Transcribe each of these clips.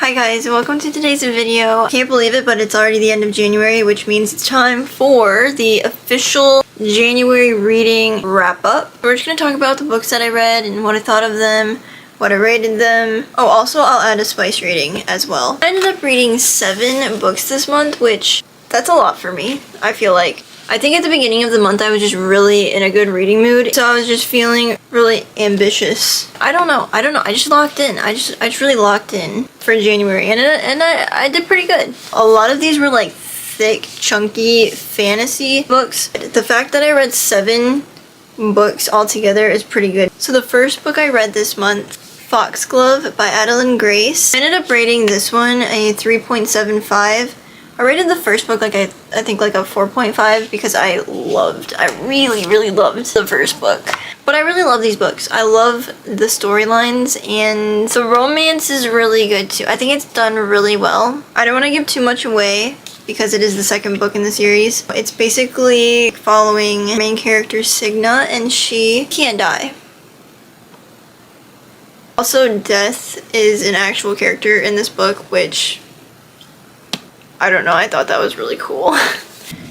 Hi guys, welcome to today's video. Can't believe it, but it's already the end of January, which means it's time for the official January reading wrap-up. We're just going to talk about the books that I read and what I thought of them, what I rated them. Oh, also I'll add a spice rating as well. I ended up reading 7 books this month, which that's a lot for me, I feel like. I think at the beginning of the month I was just really in a good reading mood, so I was just feeling really ambitious. I don't know, I just locked in. I just really locked in for January, and I did pretty good. A lot of these were like thick, chunky fantasy books. The fact that I read 7 books altogether is pretty good. So the first book I read this month, Foxglove by Adeline Grace. I ended up rating this one a 3.75. I rated the first book like I think like a 4.5 because I really loved the first book. But I really love these books. I love the storylines, and the romance is really good too. I think it's done really well. I don't want to give too much away because it is the second book in the series. It's basically following main character Signa, and she can't die. Also, Death is an actual character in this book, which I don't know, I thought that was really cool.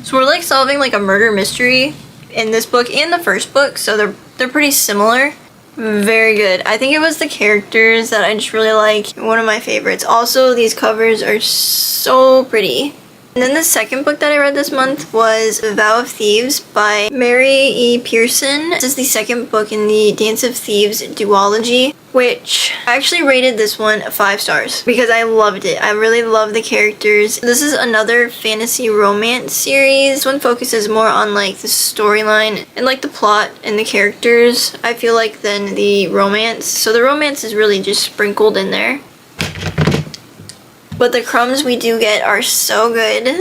So we're like solving like a murder mystery in this book and the first book, so they're pretty similar. Very good. I think it was the characters that I just really like. One of my favorites. Also, these covers are so pretty. And then the second book that I read this month was Vow of Thieves by Mary E. Pearson. This is the second book in the Dance of Thieves duology, which I actually rated this one 5 stars because I loved it. I really love the characters. This is another fantasy romance series. This one focuses more on like the storyline and like the plot and the characters, I feel like, than the romance. So the romance is really just sprinkled in there. But the crumbs we do get are so good.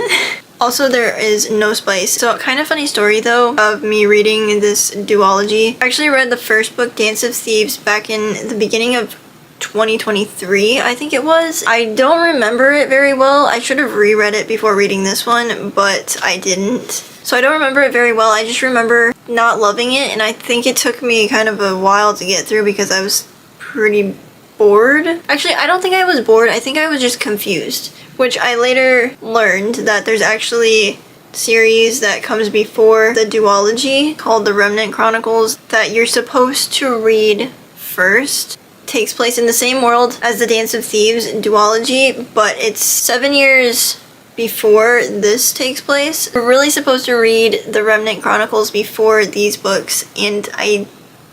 Also, there is no spice. So, kind of funny story though of me reading this duology. I actually read the first book, Dance of Thieves, back in the beginning of 2023, I think it was. I don't remember it very well. I should have reread it before reading this one, but I didn't. So I don't remember it very well. I just remember not loving it, and I think it took me kind of a while to get through because I was pretty bored. Actually, I don't think I was bored. I think I was just confused, which I later learned that there's actually a series that comes before the duology called The Remnant Chronicles that you're supposed to read first. It takes place in the same world as the Dance of Thieves duology, but it's 7 years before this takes place. We're really supposed to read The Remnant Chronicles before these books, and I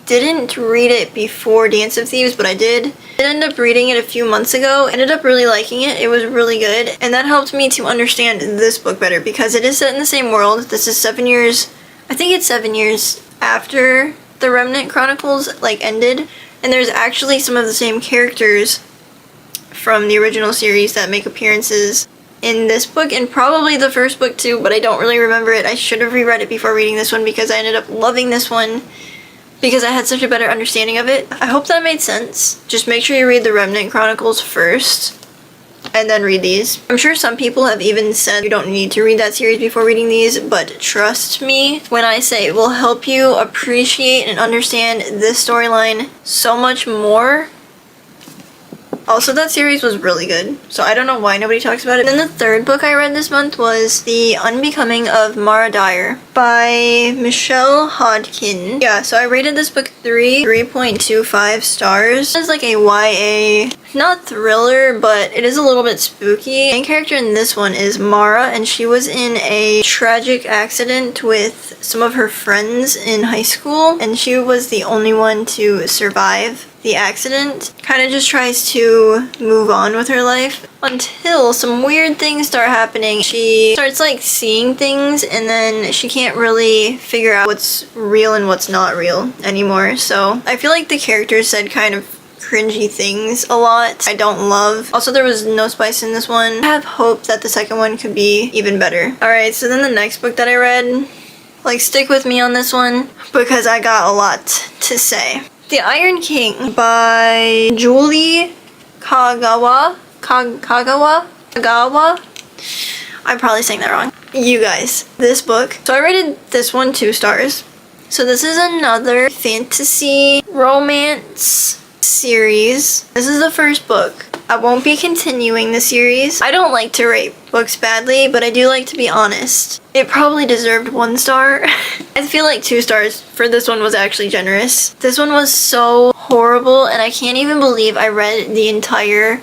didn't read it before Dance of Thieves, but I did. I ended up reading it a few months ago. Ended up really liking it. It was really good, and that helped me to understand this book better because it is set in the same world. This is 7 years, I think it's 7 years after the Remnant Chronicles like ended, and there's actually some of the same characters from the original series that make appearances in this book and probably the first book too, but I don't really remember it. I should have reread it before reading this one because I ended up loving this one because I had such a better understanding of it. I hope that made sense. Just make sure you read the Remnant Chronicles first and then read these. I'm sure some people have even said you don't need to read that series before reading these, but trust me when I say it will help you appreciate and understand this storyline so much more. Also, that series was really good, so I don't know why nobody talks about it. And then the third book I read this month was The Unbecoming of Mara Dyer by Michelle Hodkin. Yeah, so I rated this book 3.25 stars. It's like a YA, not thriller, but it is a little bit spooky. The main character in this one is Mara, and she was in a tragic accident with some of her friends in high school, and she was the only one to survive the accident. Kind of just tries to move on with her life until some weird things start happening. She starts like seeing things, and then she can't really figure out what's real and what's not real anymore. So I feel like the characters said kind of cringy things a lot I don't love. Also, there was no spice in this one. I have hope that the second one could be even better. Alright, so then the next book that I read, like, stick with me on this one because I got a lot to say. The Iron King by Julie Kagawa. I'm probably saying that wrong. You guys, this book. So I rated this one 2 stars. So this is another fantasy romance series. This is the first book I won't be continuing the series. I don't like to rate books badly, but I do like to be honest. It probably deserved 1 star. I feel like 2 stars for this one was actually generous. This one was so horrible, and I can't even believe I read the entire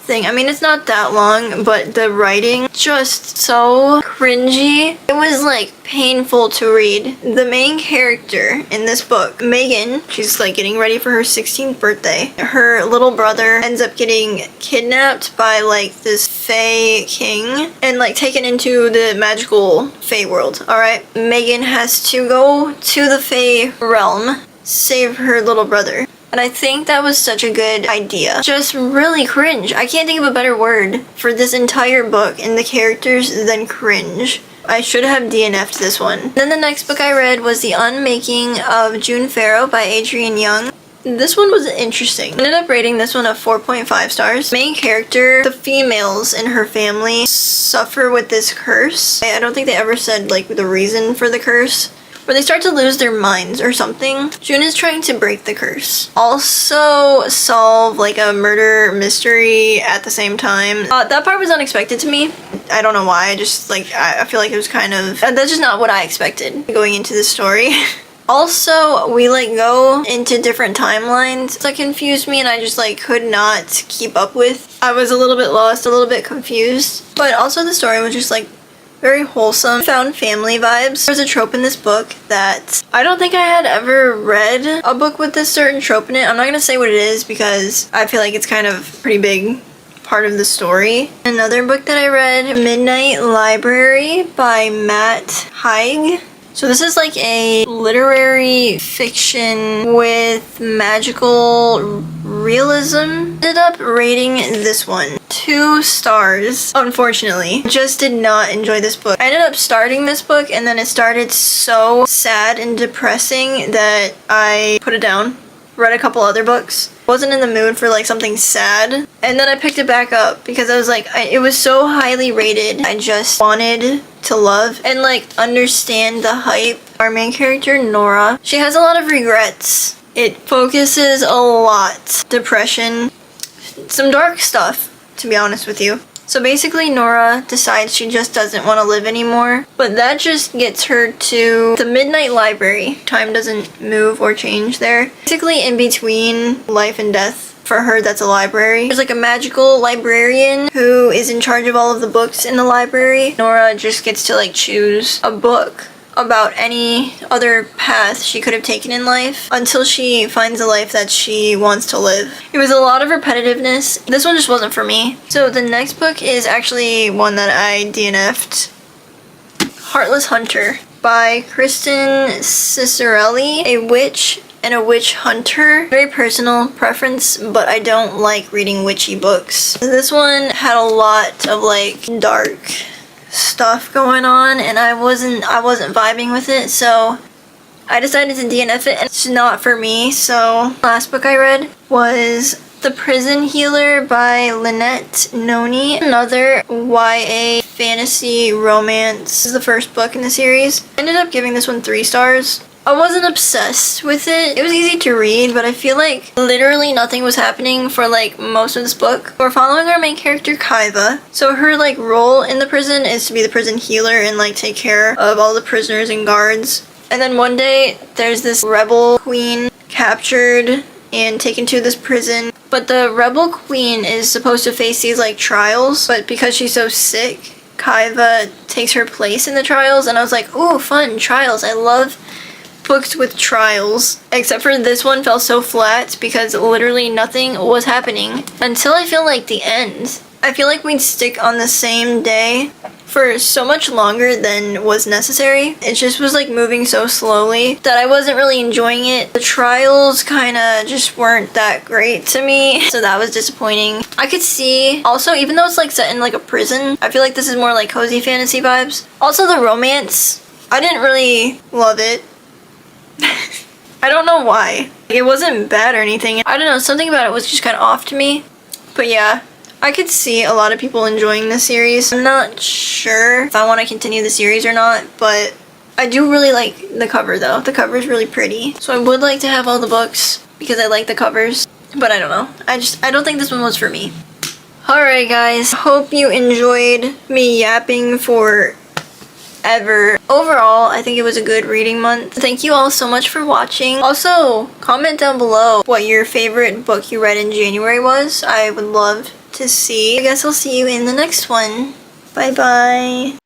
thing. I mean, it's not that long, but the writing just so cringy. It was like painful to read. The main character in this book, Megan, she's like getting ready for her 16th birthday. Her little brother ends up getting kidnapped by like this fae king and like taken into the magical fae world. Alright, Megan has to go to the fae realm, save her little brother. And I think that was such a good idea. Just really cringe. I can't think of a better word for this entire book and the characters than cringe. I should have DNF'd this one. Then the next book I read was The Unmaking of June Farrow by Adrienne Young. This one was interesting. I ended up rating this one a 4.5 stars. Main character, the females in her family suffer with this curse. I don't think they ever said like the reason for the curse, where they start to lose their minds or something. June is trying to break the curse. Also solve like a murder mystery at the same time. That part was unexpected to me. I don't know why. I just like, I feel like it was kind of, that's just not what I expected going into this story. Also, we like go into different timelines. That confused me and I just like could not keep up with. I was a little bit lost, a little bit confused. But also the story was just like very wholesome, found family vibes. There's a trope in this book that I don't think I had ever read a book with this certain trope in it. I'm not gonna say what it is because I feel like it's kind of a pretty big part of the story. Another book that I read, Midnight Library by Matt Haig. So this is like a literary fiction with magical realism. Ended up rating this one 2 stars, unfortunately. Just did not enjoy this book. I ended up starting this book and then it started so sad and depressing that I put it down. Read a couple other books. Wasn't in the mood for like something sad. And then I picked it back up because I was like, it was so highly rated. I just wanted to love and like understand the hype. Our main character, Nora, she has a lot of regrets. It focuses a lot. Depression, some dark stuff, to be honest with you. So basically Nora decides she just doesn't want to live anymore, but that just gets her to the Midnight Library. Time doesn't move or change there. Basically in between life and death. For her, that's a library. There's like a magical librarian who is in charge of all of the books in the library. Nora just gets to like choose a book about any other path she could have taken in life until she finds a life that she wants to live. It was a lot of repetitiveness. This one just wasn't for me. So the next book is actually one that I DNF'd. Heartless Hunter by Kristen Cicerelli, a witch and a witch hunter. Very personal preference, but I don't like reading witchy books. This one had a lot of like dark stuff going on and I wasn't vibing with it, so I decided to DNF it and it's not for me. So last book I read was The Prison Healer by Lynette Noni, another YA fantasy romance. This is the first book in the series. I ended up giving this one 3 stars. I wasn't obsessed with it. It was easy to read, but I feel like literally nothing was happening for like most of this book. We're following our main character, Kaiva. So her like role in the prison is to be the prison healer and like take care of all the prisoners and guards. And then one day there's this rebel queen captured and taken to this prison. But the rebel queen is supposed to face these like trials, but because she's so sick, Kaiva takes her place in the trials. And I was like, ooh, fun, trials. I love books with trials, except for this one felt so flat because literally nothing was happening until I feel like the end. I feel like we'd stick on the same day for so much longer than was necessary. It just was like moving so slowly that I wasn't really enjoying it. The trials kind of just weren't that great to me, so that was disappointing. I could see also, even though it's like set in like a prison, I feel like this is more like cozy fantasy vibes. Also the romance, I didn't really love it. I don't know why. It wasn't bad or anything. I don't know, something about it was just kind of off to me. But yeah, I could see a lot of people enjoying this series. I'm not sure if I want to continue the series or not, but I do really like the cover though. The cover is really pretty. So I would like to have all the books because I like the covers, but I don't know. I don't think this one was for me. Alright guys, hope you enjoyed me yapping for ever. Overall, I think it was a good reading month. Thank you all so much for watching. Also, comment down below what your favorite book you read in January was. I would love to see. I guess I'll see you in the next one. Bye bye.